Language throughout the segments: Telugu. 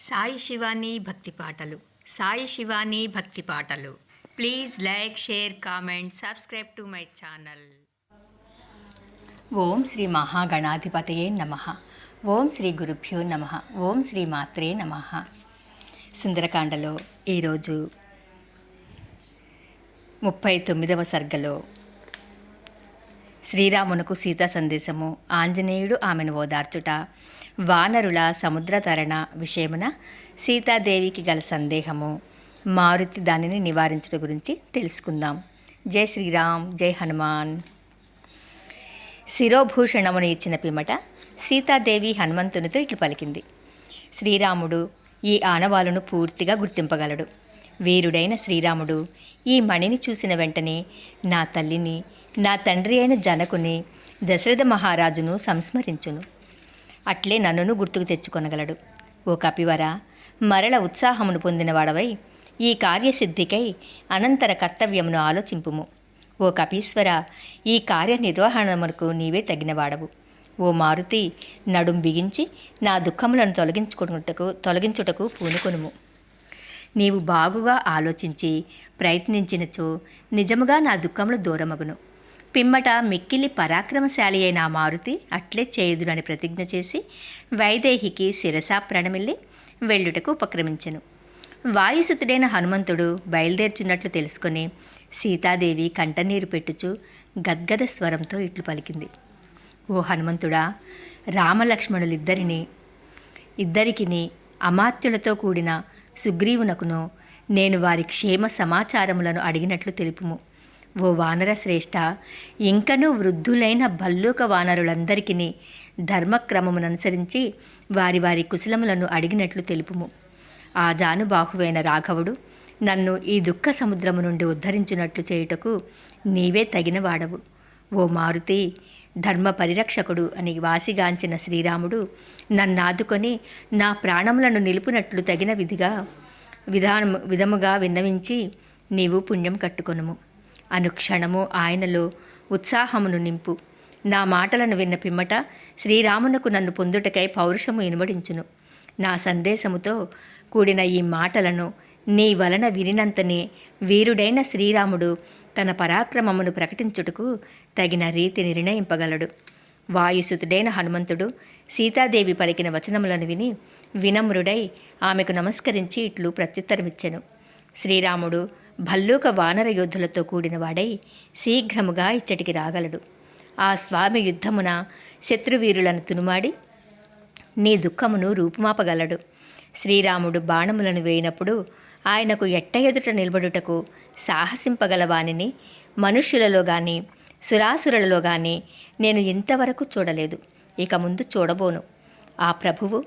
సాయి శివాని భక్తి పాటలు. సాయి శివాని భక్తి పాటలు. Please like, share, comment, subscribe to my channel. ఓం శ్రీ మహాగణాధిపతయే నమః. ఓం శ్రీ గురుభ్యో నమః. ఓం శ్రీ మాత్రే నమః. సుందరకాండలో ఈరోజు 39వ సర్గలో శ్రీరామునకు సీతా సందేశము, ఆంజనేయుడు ఆమెను ఓదార్చుట, వానరుల సముద్ర తరణ విషయమున సీతాదేవికి గల సందేహము, మారుతి దానిని నివారించడం గురించి తెలుసుకుందాం. జై శ్రీరామ్, జై హనుమాన్. శిరోభూషణమును ఇచ్చిన పిమ్మట సీతాదేవి హనుమంతునితో ఇట్లు పలికింది. శ్రీరాముడు ఈ ఆనవాలును పూర్తిగా గుర్తింపగలడు. వీరుడైన శ్రీరాముడు ఈ మణిని చూసిన వెంటనే నా తల్లిని, నా తండ్రి అయిన జనకుని, దశరథ మహారాజును సంస్మరించును. అట్లే నన్నును గుర్తుకు తెచ్చుకొనగలడు. ఓ కపివర, మరల ఉత్సాహమును పొందినవాడవై ఈ కార్యసిద్ధికై అనంతర కర్తవ్యమును ఆలోచింపుము. ఓ కపీశ్వర, ఈ కార్యనిర్వహణమునకు నీవే తగినవాడవు. ఓ మారుతి, నడుం బిగించి నా దుఃఖములను తొలగించుటకు పూనుకొనుము. నీవు బాగుగా ఆలోచించి ప్రయత్నించినచో నిజముగా నా దుఃఖములు దూరమగును. పిమ్మట మిక్కిలి పరాక్రమశాలి అయిన ఆ మారుతి అట్లే చేయుదునని ప్రతిజ్ఞ చేసి వైదేహికి శిరసా ప్రణమిల్లి వెళ్ళుటకు ఉపక్రమించెను. వాయుసుతుడైన హనుమంతుడు బయలుదేర్చున్నట్లు తెలుసుకొని సీతాదేవి కంటనీరు పెట్టుచు గద్గద స్వరంతో ఇట్లు పలికింది. ఓ హనుమంతుడా, ఇద్దరికిని అమాత్యులతో కూడిన సుగ్రీవునకును నేను వారి క్షేమ సమాచారములను అడిగినట్లు తెలుపుము. ఓ వానర శ్రేష్ఠ, ఇంకనూ వృద్ధులైన భల్లూక వానరులందరికీ ధర్మక్రమముననుసరించి వారి వారి కుశలములను అడిగినట్లు తెలుపుము. ఆ జానుబాహువైన రాఘవుడు నన్ను ఈ దుఃఖ సముద్రము నుండి ఉద్ధరించినట్లు చేయుటకు నీవే తగిన వాడవు. ఓ మారుతి, ధర్మ పరిరక్షకుడు అని వాసిగాంచిన శ్రీరాముడు నన్నాదుకొని నా ప్రాణములను నిలుపునట్లు తగిన విధముగా విన్నవించి నీవు పుణ్యం కట్టుకొనుము. అనుక్షణము ఆయనలో ఉత్సాహమును నింపు. నా మాటలను విన్న పిమ్మట శ్రీరామునకు నన్ను పొందుటకై పౌరుషము ఇనుమడించును. నా సందేశముతో కూడిన ఈ మాటలను నీ వలన వినినంతనే వీరుడైన శ్రీరాముడు తన పరాక్రమమును ప్రకటించుటకు తగిన రీతి నిర్ణయింపగలడు. వాయుసుతుడైన హనుమంతుడు సీతాదేవి పలికిన వచనములను విని వినమ్రుడై ఆమెకు నమస్కరించి ఇట్లు ప్రత్యుత్తరమిచ్చెను. శ్రీరాముడు భల్లూక వానర యోధులతో కూడినవాడై శీఘ్రముగా ఇచ్చటికి రాగలడు. ఆ స్వామి యుద్ధమున శత్రువీరులను తునుమాడి నీ దుఃఖమును రూపుమాపగలడు. శ్రీరాముడు బాణములను వేయినప్పుడు ఆయనకు ఎట్ట ఎదుట నిలబడుటకు సాహసింపగల వానిని మనుష్యులలో గాని సురాసురులలో గాని నేను ఇంతవరకు చూడలేదు, ఇక ముందు చూడబోను. ఆ ప్రభువు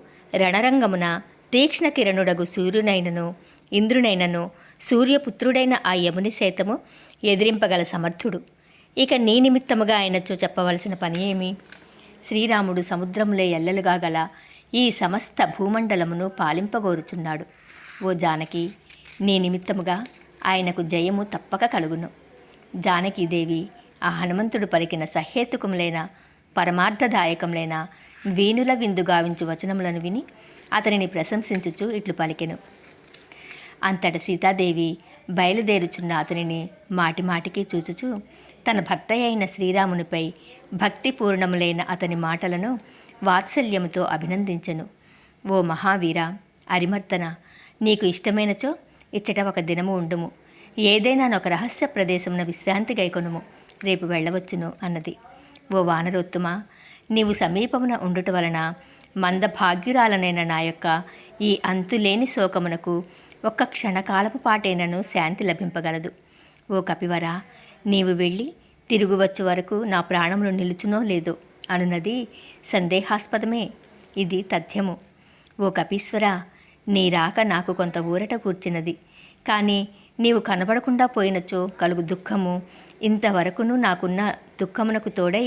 రణరంగమున తీక్ష్ణ కిరణుడగు సూర్యునైనను ఇంద్రునైనను సూర్యపుత్రుడైన ఆ యముని సైతము ఎదిరింపగల సమర్థుడు. ఇక నీ నిమిత్తముగా ఆయనచో చెప్పవలసిన పని ఏమి? శ్రీరాముడు సముద్రములే ఎల్లలుగా గల ఈ సమస్త భూమండలమును పాలింపగోరుచున్నాడు. ఓ జానకి, నీ నిమిత్తముగా ఆయనకు జయము తప్పక కలుగును. జానకీదేవి ఆ హనుమంతుడు పలికిన సహేతుకములైన పరమార్థదాయకములైన వీణుల విందు గావించు వచనములను విని అతనిని ప్రశంసించుచు ఇట్లు పలికెను. అంతట సీతాదేవి బయలుదేరుచున్న అతనిని మాటిమాటికి చూచుచు తన భర్త అయిన శ్రీరామునిపై భక్తిపూర్ణములైన అతని మాటలను వాత్సల్యముతో అభినందించెను. ఓ మహావీర, అరిమర్దన, నీకు ఇష్టమైనచో ఇచ్చట ఒక దినము ఉండుము. ఏదైనా ఒక రహస్య ప్రదేశమున విశ్రాంతి గైకొనుము. రేపు వెళ్ళవచ్చును అన్నది. ఓ వానరోత్తమ, నీవు సమీపమున ఉండుట వలన మందభాగ్యురాలనైన నా యొక్క ఈ అంతులేని శోకమునకు ఒక్క క్షణకాలపు పాటైనను శాంతి లభింపగలదు. ఓ కపివర, నీవు వెళ్ళి తిరుగువచ్చు వరకు నా ప్రాణములు నిలుచునో లేదో అనున్నది సందేహాస్పదమే, ఇది తథ్యము. ఓ కపీశ్వర, నీ రాక నాకు కొంత ఊరట కూర్చినది. కానీ నీవు కనబడకుండా పోయినచో కలుగు దుఃఖము ఇంతవరకును నాకున్న దుఃఖమునకు తోడై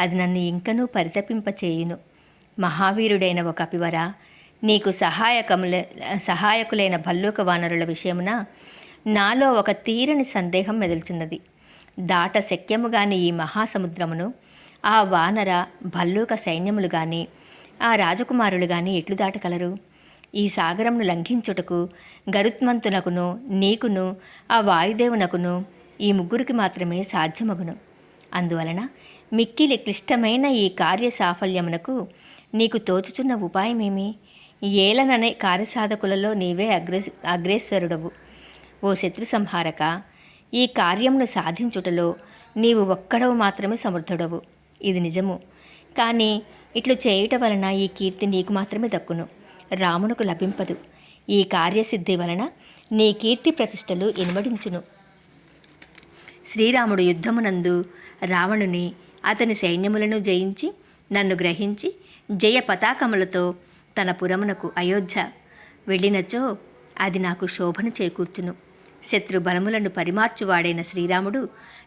అది నన్ను ఇంకనూ పరితపింపచేయును. మహావీరుడైన ఒక కపివర, నీకు సహాయకులైన భల్లూక వానరుల విషయమున నాలో ఒక తీరని సందేహం మెదులుచున్నది. దాట శక్యముగాని ఈ మహాసముద్రమును ఆ వానర భల్లూక సైన్యములు గాని ఆ రాజకుమారులు గాని ఎట్లు దాటగలరు? ఈ సాగరమును లంఘించుటకు గరుత్మంతునకును నీకును ఆ వాయుదేవునకును ఈ ముగ్గురికి మాత్రమే సాధ్యమగును. అందువలన మిక్కిలి క్లిష్టమైన ఈ కార్య సాఫల్యమునకు నీకు తోచుచున్న ఉపాయమేమి? ఏలననే కార్యసాధకులలో నీవే అగ్రేశ్వరుడవు. ఓ శత్రు సంహారక, ఈ కార్యమును సాధించుటలో నీవు ఒక్కడవు మాత్రమే సమర్థుడవు. ఇది నిజము. కానీ ఇట్లు చేయుట వలన ఈ కీర్తి నీకు మాత్రమే దక్కును, రామునకు లభింపదు. ఈ కార్యసిద్ధి వలన నీ కీర్తి ప్రతిష్టలు ఇనుమడించును. శ్రీరాముడు యుద్ధమునందు రావణుని అతని సైన్యములను జయించి నన్ను గ్రహించి జయ పతాకములతో తన పురమునకు అయోధ్య వెళ్ళినచో అది నాకు శోభను చేకూర్చును. శత్రు బలములను పరిమార్చువాడైన శ్రీరాముడు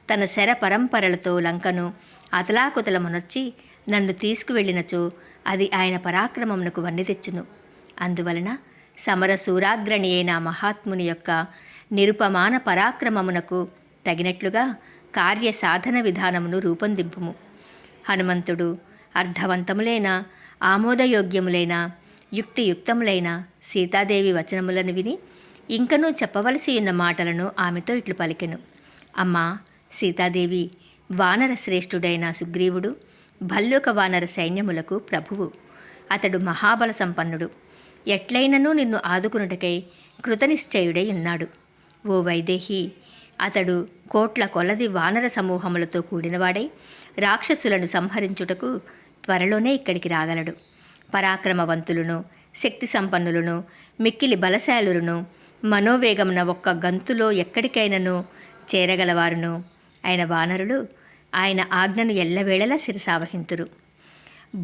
తన శర పరంపరలతో లంకను అతలాకుతలమునర్చి నన్ను తీసుకువెళ్ళినచో అది ఆయన పరాక్రమమునకు వన్నె తెచ్చును. అందువలన సమర సూరాగ్రణి అయిన మహాత్ముని యొక్క నిరుపమాన పరాక్రమమునకు తగినట్లుగా కార్య సాధన విధానమును రూపొందింపుము. హనుమంతుడు అర్థవంతములైన ఆమోదయోగ్యములైన యుక్తియుక్తములైన సీతాదేవి వచనములను విని ఇంకనూ చెప్పవలసి ఉన్న మాటలను ఆమెతో ఇట్లు పలికెను. అమ్మా సీతాదేవి, వానర శ్రేష్ఠుడైన సుగ్రీవుడు భల్లూక వానర సైన్యములకు ప్రభువు. అతడు మహాబల సంపన్నుడు. ఎట్లైననూ నిన్ను ఆదుకునుటకై కృతనిశ్చయుడై ఉన్నాడు. ఓ వైదేహి, అతడు కోట్ల కొలది వానర సమూహములతో కూడినవాడై రాక్షసులను సంహరించుటకు త్వరలోనే ఇక్కడికి రాగలడు. పరాక్రమవంతులను, శక్తి సంపన్నులను, మిక్కిలి బలశాలులను, మనోవేగమున ఒక్క గంతులో ఎక్కడికైనను చేరగలవారును ఆయన వానరులు ఆయన ఆజ్ఞను ఎల్లవేళలా శిరసావహింతురు.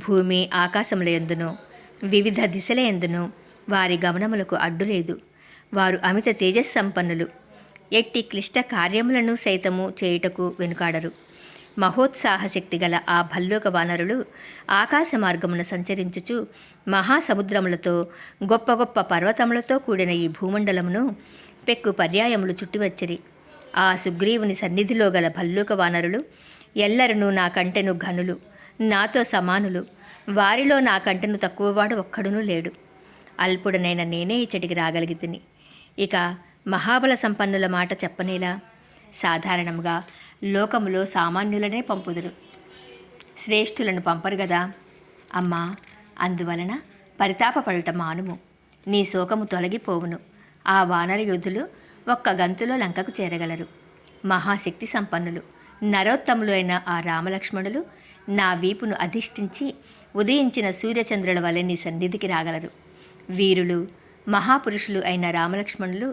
భూమి ఆకాశముల యందును వివిధ దిశల యందును వారి గమనములకు అడ్డులేదు. వారు అమిత తేజస్సంపన్నులు. ఎట్టి క్లిష్ట కార్యములను సైతము చేయుటకు వెనుకాడరు. మహోత్సాహశక్తి గల ఆ భల్లూక వానరులు ఆకాశ మార్గమున సంచరించుచు మహాసముద్రములతో గొప్ప గొప్ప పర్వతములతో కూడిన ఈ భూమండలమును పెక్కు పర్యాయములు చుట్టివచ్చిరి. ఆ సుగ్రీవుని సన్నిధిలో గల భల్లూక వానరులు ఎల్లరనూ నాకంటెను ఘనులు, నాతో సమానులు. వారిలో నాకంటెను తక్కువవాడు ఒక్కడునూ లేడు. అల్పుడనైన నేనే ఇచ్చటికి రాగలిగితిని. ఇక మహాబల సంపన్నుల మాట చెప్పనేలా? సాధారణంగా లోకములో సామాన్యులనే పంపుదురు, శ్రేష్ఠులను పంపరు గదా అమ్మా. అందువలన పరితాపపడుట మానుము. నీ శోకము తొలగిపోవును. ఆ వానర యోధులు ఒక్క గంతులో లంకకు చేరగలరు. మహాశక్తి సంపన్నులు, నరోత్తములు అయిన ఆ రామలక్ష్మణులు నా వీపును అధిష్ఠించి ఉదయించిన సూర్యచంద్రుల వలె నీ సన్నిధికి రాగలరు. వీరులు, మహాపురుషులు అయిన రామలక్ష్మణులు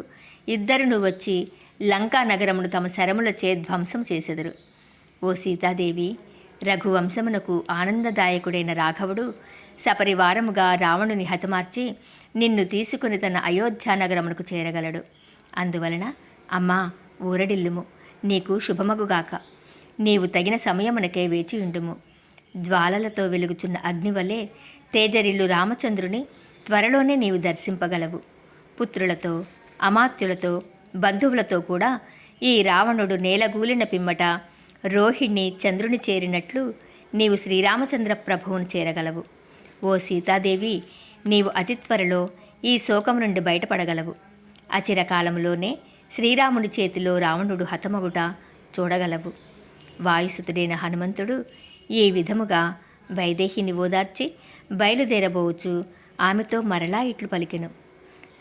ఇద్దరును వచ్చి లంకా నగరమును తమ శరములచే ధ్వంసం చేసెదరు. ఓ సీతాదేవి, రఘువంశమునకు ఆనందదాయకుడైన రాఘవుడు సపరివారముగా రావణుని హతమార్చి నిన్ను తీసుకుని తన అయోధ్యానగరమునకు చేరగలడు. అందువలన అమ్మా ఊరడిల్లుము, నీకు శుభమగుగాక. నీవు తగిన సమయమునకే వేచియుండుము. జ్వాలలతో వెలుగుచున్న అగ్నివలే తేజరిల్లు రామచంద్రుని త్వరలోనే నీవు దర్శింపగలవు. పుత్రులతో, అమాత్యులతో, బంధువులతో కూడా ఈ రావణుడు నేలగూలిన పిమ్మట రోహిణి చంద్రుని చేరినట్లు నీవు శ్రీరామచంద్ర ప్రభువును చేరగలవు. ఓ సీతాదేవి, నీవు అతి త్వరలో ఈ శోకం నుండి బయటపడగలవు. అచిరకాలంలోనే శ్రీరాముని చేతిలో రావణుడు హతమగుట చూడగలవు. వాయుసుతుడైన హనుమంతుడు ఈ విధముగా వైదేహిని ఓదార్చి బయలుదేరబోవచ్చు ఆమెతో మరలా ఇట్లు పలికెను.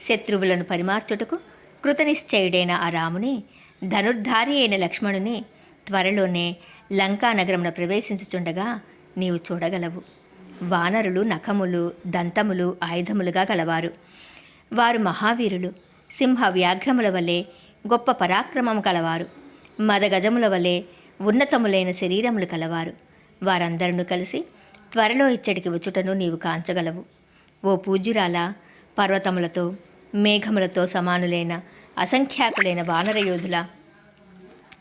శత్రువులను పరిమార్చుటకు కృతనిశ్చయుడైన ఆ రాముని, ధనుర్ధారి అయిన లక్ష్మణుని త్వరలోనే లంకా నగరమున ప్రవేశించుచుండగా నీవు చూడగలవు. వానరులు నఖములు, దంతములు ఆయుధములుగా గలవారు. వారు మహావీరులు, సింహ వ్యాఘ్రముల వలె గొప్ప పరాక్రమము కలవారు. మదగజముల వలె ఉన్నతములైన శరీరములు కలవారు. వారందరూ కలిసి త్వరలో ఇచ్చటికి వచ్చుటను నీవు కాంచగలవు. ఓ పూజ్యురాల, పర్వతములతో మేఘములతో సమానులైన అసంఖ్యాకులైన వానర యోధుల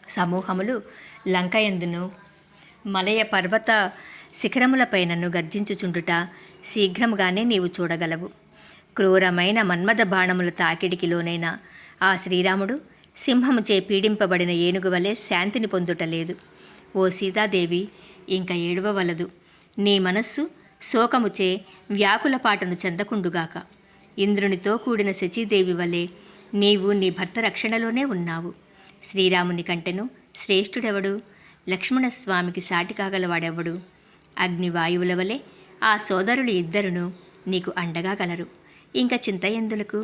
సమూహములు లంకయందును మలయ పర్వత శిఖరములపైనను గర్జించుచుండుట శీఘ్రముగానే నీవు చూడగలవు. క్రూరమైన మన్మథ బాణముల తాకిడికి లోనైన ఆ శ్రీరాముడు సింహముచే పీడింపబడిన ఏనుగు వలె శాంతిని పొందుటలేదు. ఓ సీతాదేవి, ఇంక ఏడవవలదు. నీ మనస్సు శోకముచే వ్యాకులపాటను చెందకుండుగాక. ఇంద్రునితో కూడిన శచీదేవి వలె నీవు నీ భర్త రక్షణలోనే ఉన్నావు. శ్రీరాముని కంటెను శ్రేష్ఠుడెవడు? లక్ష్మణస్వామికి సాటి కాగలవాడెవడు? అగ్నివాయువుల వలె ఆ సోదరులు ఇద్దరును నీకు అండగా గలరు. ఇంక చింత ఎందులకు?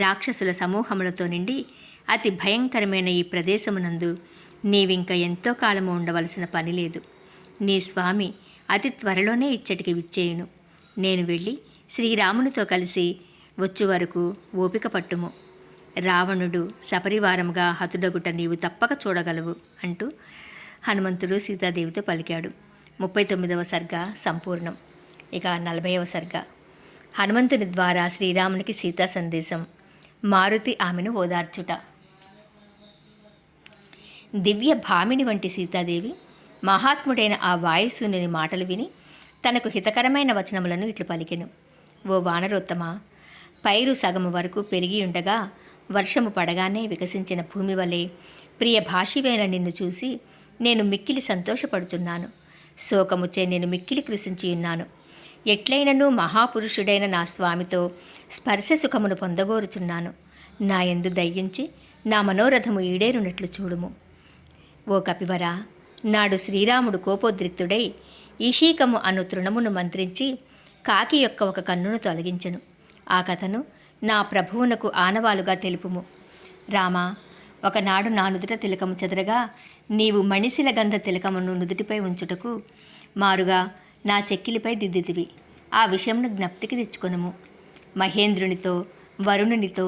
రాక్షసుల సమూహములతో నిండి అతి భయంకరమైన ఈ ప్రదేశమునందు నీవింక ఎంతో కాలము ఉండవలసిన పని లేదు. నీ స్వామి అతి త్వరలోనే ఇచ్చటికి విచ్చేయును. నేను వెళ్ళి శ్రీరామునితో కలిసి వచ్చు వరకు ఓపిక పట్టుము. రావణుడు సపరివారముగా హతుడగుట నీవు తప్పక చూడగలవు అంటూ హనుమంతుడు సీతాదేవితో పలికాడు. 39వ సర్గ సంపూర్ణం. ఇక 40వ సర్గ. హనుమంతుని ద్వారా శ్రీరామునికి సీతా సందేశం. మారుతి ఆమెను ఓదార్చుట. దివ్య భామిని వంటి సీతాదేవి మహాత్ముడైన ఆ వాయుసూనుని మాటలు విని తనకు హితకరమైన వచనములను ఇట్లు పలికెను. ఓ వానరోత్తమ, పైరు సగము వరకు పెరిగి ఉండగా వర్షము పడగానే వికసించిన భూమి వలె ప్రియ భాషివైన నిన్ను చూసి నేను మిక్కిలి సంతోషపడుచున్నాను. శోకముచే నేను మిక్కిలి కృషించి ఉన్నాను. ఎట్లైనను మహాపురుషుడైన నా స్వామితో స్పర్శ సుఖమును పొందగోరుచున్నాను. నా యందు దయ్యుంచి నా మనోరథము ఈడేరునట్లు చూడుము. ఓ కపివరా, నాడు శ్రీరాముడు కోపోద్రిక్తుడై ఈషీకము అను తృణమును మంత్రించి కాకి యొక్క ఒక కన్నును తొలగించెను. ఆ కథను నా ప్రభువునకు ఆనవాలుగా తెలుపుము. రామా, ఒకనాడు నా నుదుట తిలకము చెదరగా నీవు మణిశిల గంధ తిలకమును నుదుటిపై ఉంచుటకు మారుగా నా చెక్కిలిపై దిద్దితివి. ఆ విషయమును జ్ఞప్తికి తెచ్చుకొనుము. మహేంద్రునితో వరుణునితో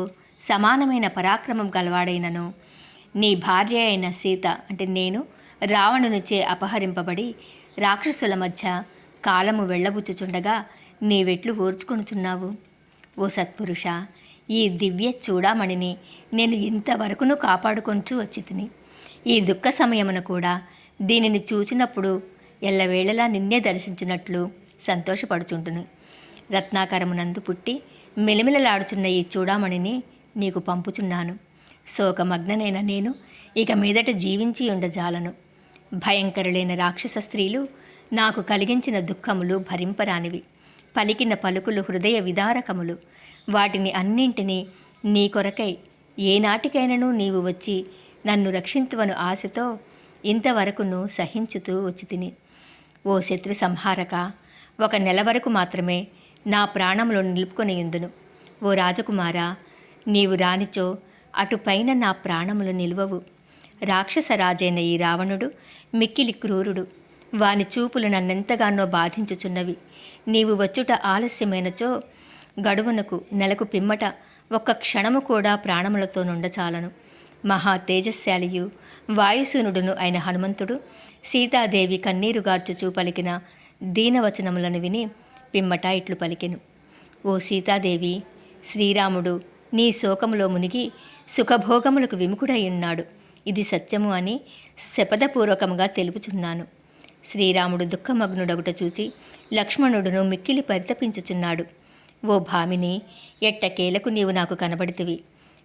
సమానమైన పరాక్రమం గలవాడైనను నీ భార్య అయిన సీత అంటే నేను రావణునిచే అపహరింపబడి రాక్షసుల మధ్య కాలము వెళ్ళబుచ్చుచుండగా నీవెట్లు ఓర్చుకొనుచున్నావు? ఓ సత్పురుష, ఈ దివ్య చూడామణిని నేను ఇంతవరకును కాపాడుకొంచు వచ్చి తిని ఈ దుఃఖ సమయమున కూడా దీనిని చూచినప్పుడు ఎల్లవేళలా నిన్నే దర్శించినట్లు సంతోషపడుచుంటును. రత్నాకరమునందు పుట్టి మెలిమిలలాడుచున్న ఈ చూడామణిని నీకు పంపుచున్నాను. శోకమగ్ననైన నేను ఇక మీదట జీవించి ఉండజాలను. భయంకరులైన రాక్షస స్త్రీలు నాకు కలిగించిన దుఃఖములు భరింపరానివి. పలికిన పలుకులు హృదయ విదారకములు. వాటిని అన్నింటినీ నీ కొరకై ఏనాటికైనను నీవు వచ్చి నన్ను రక్షింతువను ఆశతో ఇంతవరకును సహించుతూ వచ్చి తిని. ఓ శత్రు సంహారక, 1 నెల వరకు మాత్రమే నా ప్రాణములు నిలుపుకొనియుందును. ఓ రాజకుమారా, నీవు రానిచో అటుపైన నా ప్రాణములు నిలువవు. రాక్షస రాజైన ఈ రావణుడు మిక్కిలి క్రూరుడు. వాని చూపులు నన్నెంతగానో బాధించుచున్నవి. నీవు వచ్చుట ఆలస్యమైనచో గడువునకు నెలకు పిమ్మట 1 క్షణము కూడా ప్రాణములతో నుండచాలను. మహా తేజస్శాలియు వాయుసూనుడును అయిన హనుమంతుడు సీతాదేవి కన్నీరుగార్చుచూ పలికిన దీనవచనములను విని పిమ్మట ఇట్లు పలికెను. ఓ సీతాదేవి, శ్రీరాముడు నీ శోకములో మునిగి సుఖభోగములకు విముఖుడయ్యున్నాడు. ఇది సత్యము అని శపథపూర్వకముగా తెలుపుచున్నాను. శ్రీరాముడు దుఃఖమగ్నుడగుట చూసి లక్ష్మణుడును మిక్కిలి పరితపించుచున్నాడు. ఓ భామిని, ఎట్టకేలకు నీవు నాకు కనబడితివి.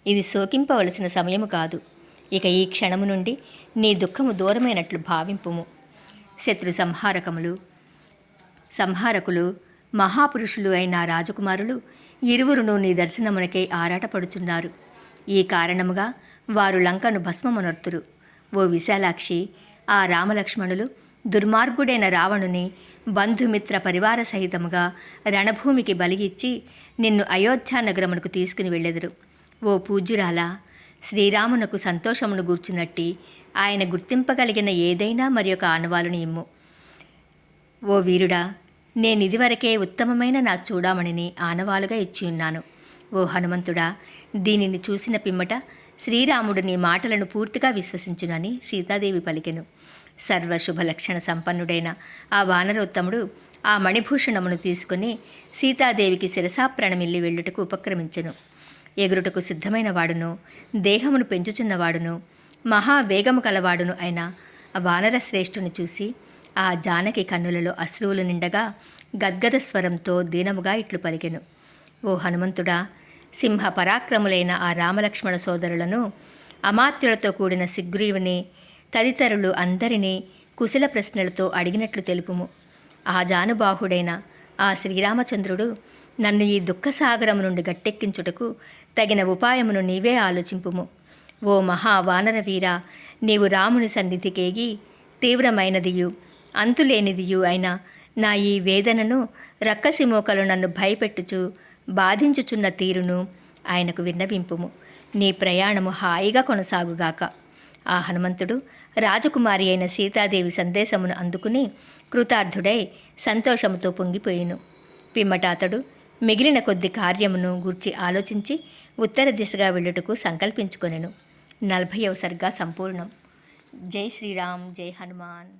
ఇది శోకింపవలసిన సమయము కాదు. ఇక ఈ క్షణము నుండి నీ దుఃఖము దూరమైనట్లు భావింపుము. శత్రు సంహారకులు మహాపురుషులు అయిన రాజకుమారులు ఇరువురును నీ దర్శనమునకై ఆరాటపడుచున్నారు. ఈ కారణముగా వారు లంకను భస్మమునర్తురు. ఓ విశాలాక్షి, ఆ రామలక్ష్మణులు దుర్మార్గుడైన రావణుని బంధుమిత్ర పరివార సహితముగా రణభూమికి బలిగిచ్చి నిన్ను అయోధ్యానగరమునకు తీసుకుని వెళ్ళెదరు. ఓ పూజ్యురాలా, శ్రీరామునకు సంతోషమును గూర్చునట్టి ఆయన గుర్తింపగలిగిన ఏదైనా మరి ఒక ఆనవాలును ఇమ్ము. ఓ వీరుడా, నేనిదివరకే ఉత్తమమైన నా చూడామణిని ఆనవాలుగా ఇచ్చియున్నాను. ఓ హనుమంతుడా, దీనిని చూసిన పిమ్మట శ్రీరాముడు నీ మాటలను పూర్తిగా విశ్వసించునని సీతాదేవి పలికెను. సర్వశుభలక్షణ సంపన్నుడైన ఆ వానరోత్తముడు ఆ మణిభూషణమును తీసుకుని సీతాదేవికి శిరసాప్రణమిల్లి వెళ్ళుటకు ఉపక్రమించెను. ఎగురుటకు సిద్ధమైన వాడును, దేహమును పెంచుచున్నవాడును, మహావేగము కలవాడును అయిన ఆ వానర శ్రేష్ఠుని చూసి ఆ జానకి కన్నులలో అశ్రువులు నిండగా గద్గద స్వరంతో దీనముగా ఇట్లు పలికెను. ఓ హనుమంతుడా, సింహ పరాక్రములైన ఆ రామలక్ష్మణ సోదరులను, అమాత్యులతో కూడిన సుగ్రీవుని తదితరులు అందరినీ కుశల ప్రశ్నలతో అడిగినట్లు తెలుపుము. ఆ జానుబాహుడైన ఆ శ్రీరామచంద్రుడు నన్ను ఈ దుఃఖసాగరము నుండి గట్టెక్కించుటకు తగిన ఉపాయమును నీవే ఆలోచింపుము. ఓ మహావానరవీరా, నీవు రాముని సన్నిధికేగి తీవ్రమైనదియు అంతులేనిదియు అయిన నా ఈ వేదనను రక్కసిమోకలు నన్ను భయపెట్టుచు బాధించుచున్న తీరును ఆయనకు విన్నవింపుము. నీ ప్రయాణము హాయిగా కొనసాగుగాక. ఆ హనుమంతుడు రాజకుమారి అయిన సీతాదేవి సందేశమును అందుకుని కృతార్థుడై సంతోషముతో పొంగిపోయిను. పిమ్మట అతడు మిగిలిన కొద్ది కార్యమును గూర్చి ఆలోచించి ఉత్తర దిశగా వెళ్ళుటకు సంకల్పించుకొనెను. 40వ సర్గా సంపూర్ణం. జై శ్రీరామ్, జై హనుమాన్.